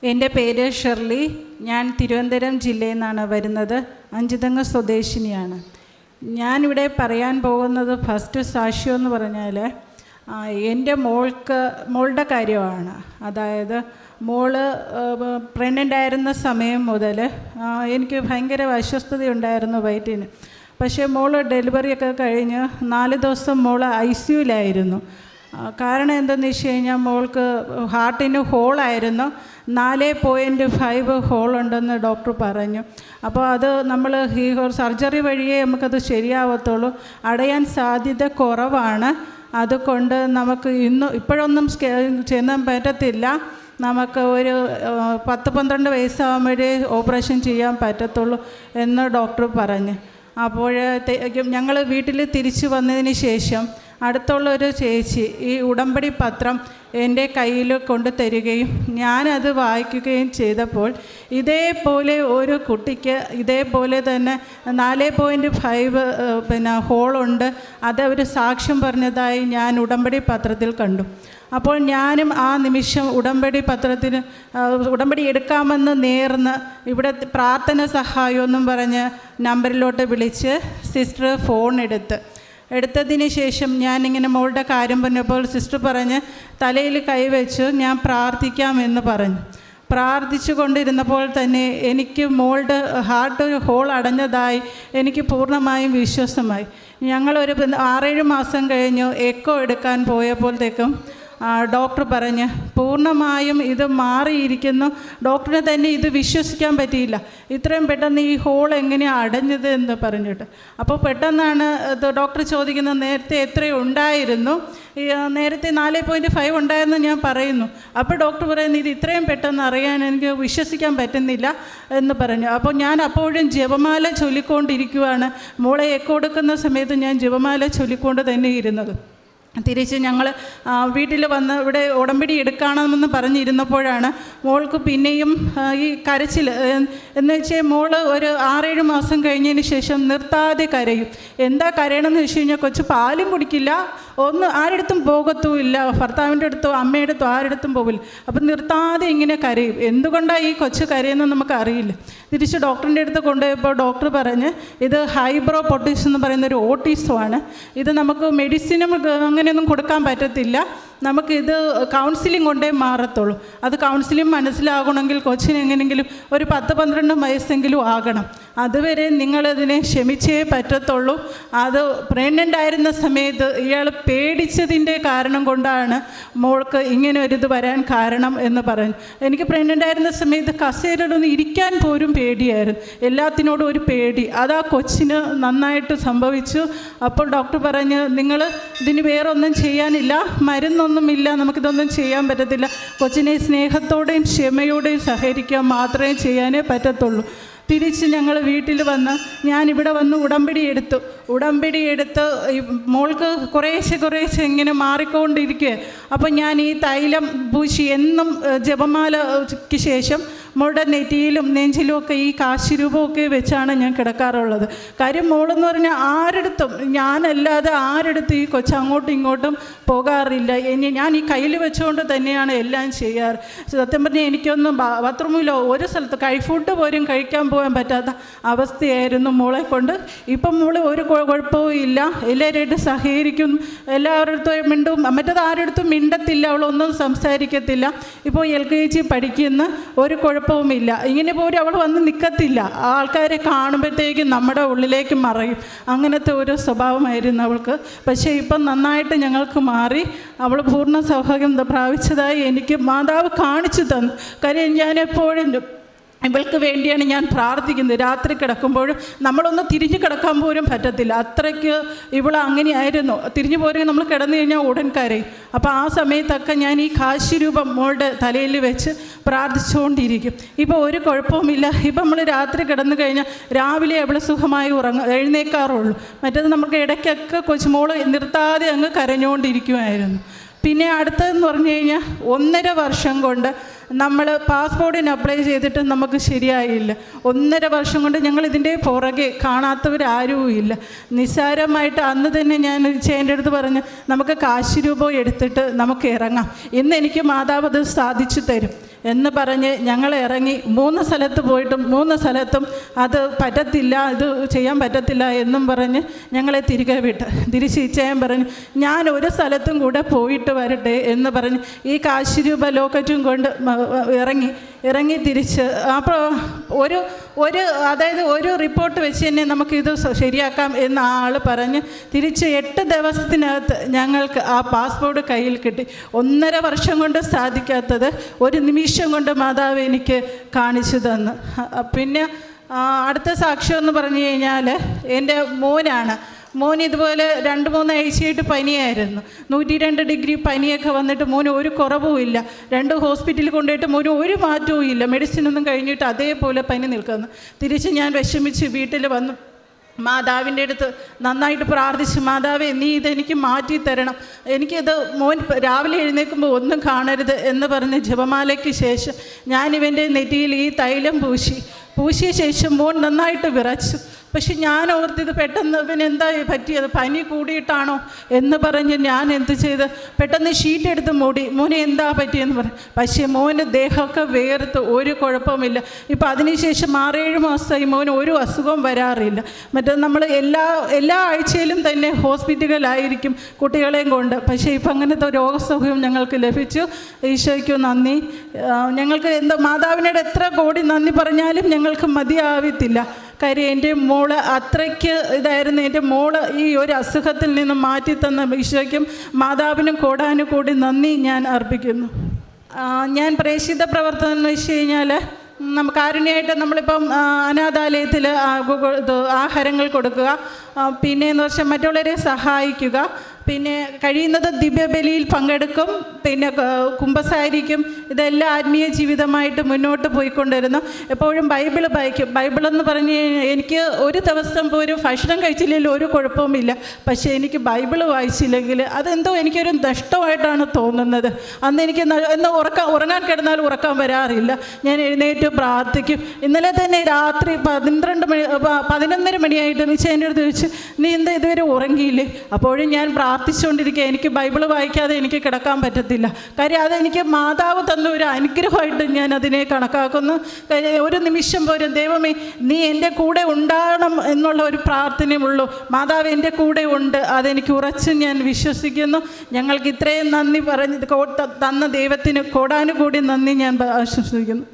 എൻ്റെ പേര് ഷെർലി. ഞാൻ തിരുവനന്തപുരം ജില്ലയിൽ നിന്നാണ് വരുന്നത്. അഞ്ചുതെങ്ങ് സ്വദേശിനിയാണ്. ഞാനിവിടെ പറയാൻ പോകുന്നത് ഫസ്റ്റ് സാക്ഷ്യം എന്ന് പറഞ്ഞാൽ എൻ്റെ മോളുടെ കാര്യമാണ്. അതായത് മോള് പ്രഗ്നൻ്റ് ആയിരുന്ന സമയം മുതൽ എനിക്ക് ഭയങ്കര അസ്വസ്ഥതയുണ്ടായിരുന്നു വയറ്റിന്. പക്ഷേ മോള് ഡെലിവറിയൊക്കെ കഴിഞ്ഞ് 4 ദിവസം മോള് ICUലായിരുന്നു. കാരണം എന്തെന്ന് വെച്ച് കഴിഞ്ഞാൽ മോൾക്ക് ഹാർട്ടിന് ഹോളായിരുന്നു. 4.5 ഹോളുണ്ടെന്ന് ഡോക്ടർ പറഞ്ഞു. അപ്പോൾ അത് നമ്മൾ ഈ സർജറി വഴിയേ നമുക്കത് ശരിയാവത്തുള്ളൂ. അടയാൻ സാധ്യത കുറവാണ്. അതുകൊണ്ട് നമുക്ക് ഇപ്പോഴൊന്നും ചെയ്യാൻ പറ്റത്തില്ല. നമുക്ക് ഒരു 10-12 വയസ്സാകുമ്പോഴേ ഓപ്പറേഷൻ ചെയ്യാൻ പറ്റത്തുള്ളൂ എന്ന് ഡോക്ടർ പറഞ്ഞു. അപ്പോഴത്തേക്കും ഞങ്ങൾ വീട്ടിൽ തിരിച്ചു വന്നതിന് ശേഷം അടുത്തുള്ളൊരു ചേച്ചി ഈ ഉടമ്പടി പത്രം എൻ്റെ കയ്യിൽ കൊണ്ട് തരികയും ഞാനത് വായിക്കുകയും ചെയ്തപ്പോൾ ഇതേപോലെ ഒരു കുട്ടിക്ക് ഇതേപോലെ തന്നെ 4.5 ഹോളുണ്ട്. അതവർ സാക്ഷ്യം പറഞ്ഞതായി ഞാൻ ഉടമ്പടി പത്രത്തിൽ കണ്ടു. അപ്പോൾ ഞാനും ആ നിമിഷം ഉടമ്പടി എടുക്കാമെന്ന് നേർന്ന് ഇവിടെ പ്രാർത്ഥന സഹായമെന്നും പറഞ്ഞ് നമ്പറിലോട്ട് വിളിച്ച് സിസ്റ്റർ ഫോൺ എടുത്തതിന് ശേഷം ഞാനിങ്ങനെ മോളുടെ കാര്യം പറഞ്ഞപ്പോൾ സിസ്റ്റർ പറഞ്ഞ് തലയിൽ കൈവച്ച് ഞാൻ പ്രാർത്ഥിക്കാമെന്ന് പറഞ്ഞു. പ്രാർത്ഥിച്ചു കൊണ്ടിരുന്നപ്പോൾ തന്നെ എനിക്ക് മോളുടെ ഹാർട്ട് ഹോൾ അടഞ്ഞതായി എനിക്ക് പൂർണ്ണമായും വിശ്വാസമായി. ഞങ്ങളൊരു 6-7 മാസം കഴിഞ്ഞു എക്കോ എടുക്കാൻ പോയപ്പോഴത്തേക്കും ഡോക്ടർ പറഞ്ഞ് പൂർണ്ണമായും ഇത് മാറിയിരിക്കുന്നു. ഡോക്ടറിന് തന്നെ ഇത് വിശ്വസിക്കാൻ പറ്റിയില്ല, ഇത്രയും പെട്ടെന്ന് ഈ ഹോൾ എങ്ങനെയാണ് അടഞ്ഞത് എന്ന് പറഞ്ഞിട്ട്. അപ്പോൾ പെട്ടെന്നാണ് ഡോക്ടർ ചോദിക്കുന്നത് നേരത്തെ എത്രയുണ്ടായിരുന്നു. നേരത്തെ 4.5 ഉണ്ടായിരുന്നു ഞാൻ പറയുന്നു. അപ്പോൾ ഡോക്ടർ പറയുന്നു ഇത് ഇത്രയും പെട്ടെന്ന് അറിയാൻ എനിക്ക് വിശ്വസിക്കാൻ പറ്റുന്നില്ല എന്ന് പറഞ്ഞു. അപ്പോൾ ഞാൻ അപ്പോഴും ജപമാല ചൊല്ലിക്കൊണ്ടിരിക്കുകയാണ്. മോളെ എക്കോ എടുക്കുന്ന സമയത്ത് ഞാൻ ജപമാല ചൊല്ലിക്കൊണ്ട് തന്നെ ഇരുന്നത്. തിരിച്ച് ഞങ്ങൾ വീട്ടിൽ വന്ന് ഇവിടെ ഉടമ്പടി എടുക്കണമെന്ന് പറഞ്ഞിരുന്നപ്പോഴാണ് മോൾക്ക് പിന്നെയും ഈ കരച്ചിൽ എന്ന് വെച്ചാൽ മോൾ ഒരു 6-7 മാസം കഴിഞ്ഞതിന് ശേഷം നിർത്താതെ കരയും. എന്താ കരയണമെന്ന് വെച്ച് കഴിഞ്ഞാൽ കൊച്ചു പാലും കുടിക്കില്ല, ആരടുത്തും പോകത്തുമില്ല, ഭർത്താവിൻ്റെ അടുത്തോ അമ്മയുടെ അടുത്തോ ആരടുത്തും പോകില്ല. അപ്പം നിർത്താതെ ഇങ്ങനെ കരയും. എന്തുകൊണ്ടാണ് ഈ കൊച്ചു കരയുന്നത് നമുക്ക് അറിയില്ല. തിരിച്ച് ഡോക്ടറിൻ്റെ അടുത്ത് കൊണ്ടുപോയപ്പോൾ ഡോക്ടർ പറഞ്ഞ് ഇത് ഹൈബ്രോ പൊട്ടിസ് എന്ന് പറയുന്നൊരു ഓട്ടിസമാണ്. ഇത് നമുക്ക് മെഡിസിനും അങ്ങനെയൊന്നും കൊടുക്കാൻ പറ്റത്തില്ല. നമുക്കിത് കൗൺസിലിംഗ് കൊണ്ടേ മാറത്തുള്ളൂ. അത് കൗൺസിലിംഗ് മനസ്സിലാകണമെങ്കിൽ കൊച്ചിന് എങ്ങനെയെങ്കിലും ഒരു 10-12 വയസ്സെങ്കിലും ആകണം. അതുവരെ നിങ്ങളതിനെ ക്ഷമിച്ചേ പറ്റത്തുള്ളൂ. അത് പ്രഗ്നൻ്റ് ആയിരുന്ന സമയത്ത് ഇയാൾ പേടിച്ചതിൻ്റെ കാരണം കൊണ്ടാണ് മോൾക്ക് ഇങ്ങനെ ഒരിത് വരാൻ കാരണം എന്ന് പറഞ്ഞു. എനിക്ക് പ്രഗ്നൻ്റ് ആയിരുന്ന സമയത്ത് കസേരയിലൊന്ന് ഇരിക്കാൻ പോലും പേടിയായിരുന്നു. എല്ലാത്തിനോടും ഒരു പേടി. അതാ കൊച്ചിന് നന്നായിട്ട് സംഭവിച്ചു. അപ്പോൾ ഡോക്ടർ പറഞ്ഞ് നിങ്ങൾ ഇതിന് വേറൊന്നും ചെയ്യാനില്ല, മരുന്നൊന്നുമില്ല, നമുക്കിതൊന്നും ചെയ്യാൻ പറ്റത്തില്ല. കൊച്ചിനെ സ്നേഹത്തോടെയും ക്ഷമയോടെയും സഹകരിക്കാൻ മാത്രമേ ചെയ്യാനേ പറ്റത്തുള്ളൂ. തിരിച്ച് ഞങ്ങൾ വീട്ടിൽ വന്ന് ഞാനിവിടെ വന്ന് ഉടമ്പടി എടുത്ത് ഈ മോൾക്ക് കുറേശ്ശെ ഇങ്ങനെ മാറിക്കൊണ്ടിരിക്കുക. അപ്പോൾ ഞാൻ ഈ തൈലം പൂശി എന്നും ജപമാലയ്ക്ക് ശേഷം മോളുടെ നെറ്റിയിലും നെഞ്ചിലും ഒക്കെ ഈ കാശിരൂപമൊക്കെ വെച്ചാണ് ഞാൻ കിടക്കാറുള്ളത്. കാര്യം മോളെന്ന് പറഞ്ഞാൽ ആരെടുത്തും ഞാനല്ലാതെ ആരെടുത്തും ഈ കൊച്ച് അങ്ങോട്ടും ഇങ്ങോട്ടും പോകാറില്ല. ഞാൻ ഈ കയ്യിൽ വെച്ചുകൊണ്ട് തന്നെയാണ് എല്ലാം ചെയ്യാറ്. സത്യം പറഞ്ഞാൽ എനിക്കൊന്നും ബാത്റൂമിലോ ഒരു സ്ഥലത്ത് ഫുഡ് പോലും കഴിക്കാൻ പോകാൻ പറ്റാത്ത അവസ്ഥയായിരുന്നു മോളെ കൊണ്ട്. ഇപ്പം മോള് ഒരു കുഴപ്പവും ഇല്ല, എല്ലാവരുമായിട്ട് സഹകരിക്കും, എല്ലാവരുടെ മിണ്ടും. മറ്റേത് ആരെടുത്തും മിണ്ടത്തില്ല, അവളൊന്നും സംസാരിക്കത്തില്ല. ഇപ്പോൾ LKG പഠിക്കുന്ന ഒരു കുഴപ്പവുമില്ല. ഇങ്ങനെ പോലും അവൾ വന്ന് നിൽക്കത്തില്ല. ആൾക്കാരെ കാണുമ്പോഴത്തേക്കും നമ്മുടെ ഉള്ളിലേക്ക് മറയും. അങ്ങനത്തെ ഒരു സ്വഭാവമായിരുന്നു അവൾക്ക്. പക്ഷേ ഇപ്പം നന്നായിട്ട് ഞങ്ങൾക്ക് മാറി. അവൾ പൂർണ്ണ സൗഭാഗ്യം പ്രാപിച്ചതായി എനിക്ക് മാതാവ് കാണിച്ചു തന്നു. കാര്യം ഞാനെപ്പോഴും ഇവൾക്ക് വേണ്ടിയാണ് ഞാൻ പ്രാർത്ഥിക്കുന്നത്. രാത്രി കിടക്കുമ്പോഴും നമ്മളൊന്ന് തിരിഞ്ഞ് കിടക്കാൻ പോലും പറ്റത്തില്ല, അത്രയ്ക്ക് ഇവൾ അങ്ങനെയായിരുന്നു. തിരിഞ്ഞു പോരുക നമ്മൾ കിടന്നു കഴിഞ്ഞാൽ ഉടൻ കരയും. അപ്പോൾ ആ സമയത്തൊക്കെ ഞാൻ ഈ കാശിരൂപം മോളുടെ തലയിൽ വെച്ച് പ്രാർത്ഥിച്ചുകൊണ്ടിരിക്കും. ഇപ്പോൾ ഒരു കുഴപ്പവുമില്ല. ഇപ്പം നമ്മൾ രാത്രി കിടന്നു കഴിഞ്ഞാൽ രാവിലെ അവൾ സുഖമായി എഴുന്നേക്കാറുള്ളൂ. മറ്റേത് നമുക്ക് ഇടയ്ക്കൊക്കെ കൊച്ചുമോള് നിർത്താതെ അങ്ങ് കരഞ്ഞുകൊണ്ടിരിക്കുമായിരുന്നു. പിന്നെ അടുത്തതെന്ന് പറഞ്ഞു കഴിഞ്ഞാൽ 1.5 വർഷം കൊണ്ട് നമ്മൾ പാസ്പോർട്ടിന് അപ്ലൈ ചെയ്തിട്ട് നമുക്ക് ശരിയായില്ല. 1.5 വർഷം കൊണ്ട് ഞങ്ങൾ ഇതിൻ്റെ പുറകെ കാണാത്തവരാരുമില്ല. നിസ്സാരമായിട്ട് അന്ന് തന്നെ ഞാൻ ചേൻ്റെ അടുത്ത് പറഞ്ഞ് നമുക്ക് കാശ് രൂപ എടുത്തിട്ട് നമുക്ക് ഇറങ്ങാം, ഇന്ന് എനിക്ക് മാതാവ് അത് സാധിച്ചു തരും. എന്ന് പറഞ്ഞ് ഞങ്ങൾ ഇറങ്ങി 3 സ്ഥലത്ത് പോയിട്ടും 3 സ്ഥലത്തും അത് പറ്റത്തില്ല, ഇത് ചെയ്യാൻ പറ്റത്തില്ല എന്നും പറഞ്ഞ് ഞങ്ങളെ തിരികെ വിട്ട്. തിരിച്ച് ഇച്ചയും പറഞ്ഞു, ഞാൻ ഒരു സ്ഥലത്തും കൂടെ പോയിട്ട് വരട്ടെ എന്ന് പറഞ്ഞ് ഈ കാശ് രൂപ ലോക്കറ്റും കൊണ്ട് ഇറങ്ങി തിരിച്ച് അപ്പോൾ ഒരു റിപ്പോർട്ട് വെച്ച് തന്നെ നമുക്കിത് ശരിയാക്കാം എന്ന ആൾ പറഞ്ഞ് തിരിച്ച് 8 ദിവസത്തിനകത്ത് ഞങ്ങൾക്ക് ആ പാസ്പോർട്ട് കയ്യിൽ കിട്ടി. 1.5 വർഷം കൊണ്ട് സാധിക്കാത്തത് 1 നിമിഷം കൊണ്ട് മാതാവ് എനിക്ക് കാണിച്ചു തന്നു. പിന്നെ അടുത്ത സാക്ഷ്യം എന്ന് പറഞ്ഞു കഴിഞ്ഞാൽ എൻ്റെ മോനാണ്. മോൻ ഇതുപോലെ 2-3 ആഴ്ചയായിട്ട് പനിയായിരുന്നു. 102 ഡിഗ്രി പനിയൊക്കെ വന്നിട്ട് മോന് ഒരു കുറവുമില്ല. 2 ഹോസ്പിറ്റലിൽ കൊണ്ടുപോയിട്ട് മോന് ഒരു മാറ്റവും ഇല്ല. മെഡിസിനൊന്നും കഴിഞ്ഞിട്ട് അതേപോലെ പനി നിൽക്കുന്നു. തിരിച്ച് ഞാൻ വിഷമിച്ച് വീട്ടിൽ വന്നു മാതാവിൻ്റെ അടുത്ത് നന്നായിട്ട് പ്രാർത്ഥിച്ചു, മാതാവേ നീ ഇതെനിക്ക് മാറ്റി തരണം, എനിക്കിത് മോൻ രാവിലെ എഴുന്നേൽക്കുമ്പോൾ ഒന്നും കാണരുത് എന്ന് പറഞ്ഞ് ജപമാലയ്ക്ക് ശേഷം ഞാനിവൻ്റെ നെറ്റിയിൽ ഈ തൈലം പൂശിയ ശേഷം മോൻ നന്നായിട്ട് വിറച്ചു. പക്ഷെ ഞാൻ ഓർത്തിത് പെട്ടെന്ന് ഇവന് എന്താ പറ്റിയത്, പനി കൂടിയിട്ടാണോ എന്ന് പറഞ്ഞ് ഞാൻ എന്ത് ചെയ്ത് പെട്ടെന്ന് ഷീറ്റ് എടുത്ത് മൂടി. മോനെ എന്താ പറ്റിയെന്ന് പറഞ്ഞു. പക്ഷേ മോന് ദേഹമൊക്കെ വേർത്ത് ഒരു കുഴപ്പമില്ല. ഇപ്പം അതിനുശേഷം 6-7 മാസമായി മോന് ഒരു അസുഖവും വരാറില്ല. മറ്റേ നമ്മൾ എല്ലാ ആഴ്ചയിലും തന്നെ ഹോസ്പിറ്റലുകളിലായിരിക്കും കുട്ടികളെയും കൊണ്ട്. പക്ഷേ ഇപ്പം അങ്ങനത്തെ രോഗസൗഖ്യം ഞങ്ങൾക്ക് ലഭിച്ചു. ഈശോയ്ക്ക് നന്ദി. ഞങ്ങൾക്ക് എന്താ മാതാവിനോട് എത്ര കോടി നന്ദി പറഞ്ഞാലും ഞങ്ങൾക്ക് മതിയാവത്തില്ല. കാര്യം എൻ്റെ മോള് അത്രയ്ക്ക് ഇതായിരുന്നു. എൻ്റെ മോള് ഈ ഒരു അസുഖത്തിൽ നിന്ന് മാറ്റി തന്ന ഈശോയ്ക്കും മാതാവിനും കോടാനുകൂടി നന്ദി ഞാൻ അർപ്പിക്കുന്നു. ഞാൻ പ്രേക്ഷിത പ്രവർത്തനം എന്ന് വെച്ച് കഴിഞ്ഞാൽ കാരുണ്യമായിട്ട് നമ്മളിപ്പം അനാഥാലയത്തിൽ ആഹാരങ്ങൾ കൊടുക്കുക, പിന്നെയെന്ന് വെച്ചാൽ മറ്റുള്ളവരെ സഹായിക്കുക, പിന്നെ കഴിയുന്നത് ദിവ്യബലിയിൽ പങ്കെടുക്കും, പിന്നെ കുമ്പസാരിക്കും. ഇതെല്ലാം ആത്മീയ ജീവിതമായിട്ട് മുന്നോട്ട് പോയിക്കൊണ്ടിരുന്നു. എപ്പോഴും ബൈബിൾ വായിക്കും. ബൈബിളെന്ന് പറഞ്ഞ് എനിക്ക് ഒരു ദിവസം പോലും ഭക്ഷണം കഴിച്ചില്ലെങ്കിൽ ഒരു കുഴപ്പവുമില്ല. പക്ഷേ എനിക്ക് ബൈബിൾ വായിച്ചില്ലെങ്കിൽ അതെന്തോ എനിക്കൊരു നഷ്ടമായിട്ടാണ് തോന്നുന്നത്. അന്ന് എനിക്ക് ഉറങ്ങാൻ കിടന്നാൽ ഉറക്കം വരാറില്ല. ഞാൻ എഴുന്നേറ്റ് പ്രാർത്ഥിക്കും. ഇന്നലെ തന്നെ രാത്രി 11:30 മണിയായിട്ട് മിച്ചേൻ്റെ അടുത്ത് ചോദിച്ചു, നീ എന്താ ഇതുവരെ ഉറങ്ങിയില്ലേ? അപ്പോഴും ഞാൻ പ്രാർത്ഥിച്ചുകൊണ്ടിരിക്കുക. എനിക്ക് ബൈബിൾ വായിക്കാതെ എനിക്ക് കിടക്കാൻ പറ്റത്തില്ല. കാര്യം അതെനിക്ക് മാതാവ് തന്ന ഒരു അനുഗ്രഹമായിട്ട് ഞാൻ അതിനെ കണക്കാക്കുന്നു. ഒരു നിമിഷം പോലും ദൈവമേ നീ എൻ്റെ കൂടെ ഉണ്ടാകണം എന്നുള്ള ഒരു പ്രാർത്ഥനയുള്ളൂ. മാതാവ് എൻ്റെ കൂടെ ഉണ്ട്, അതെനിക്ക് ഉറച്ച് ഞാൻ വിശ്വസിക്കുന്നു. ഞങ്ങൾക്ക് ഇത്രയും നന്ദി പറഞ്ഞ് തന്ന ദൈവത്തിന് കോടാനുകൂടി നന്ദി ഞാൻ ആശംസിക്കുന്നു.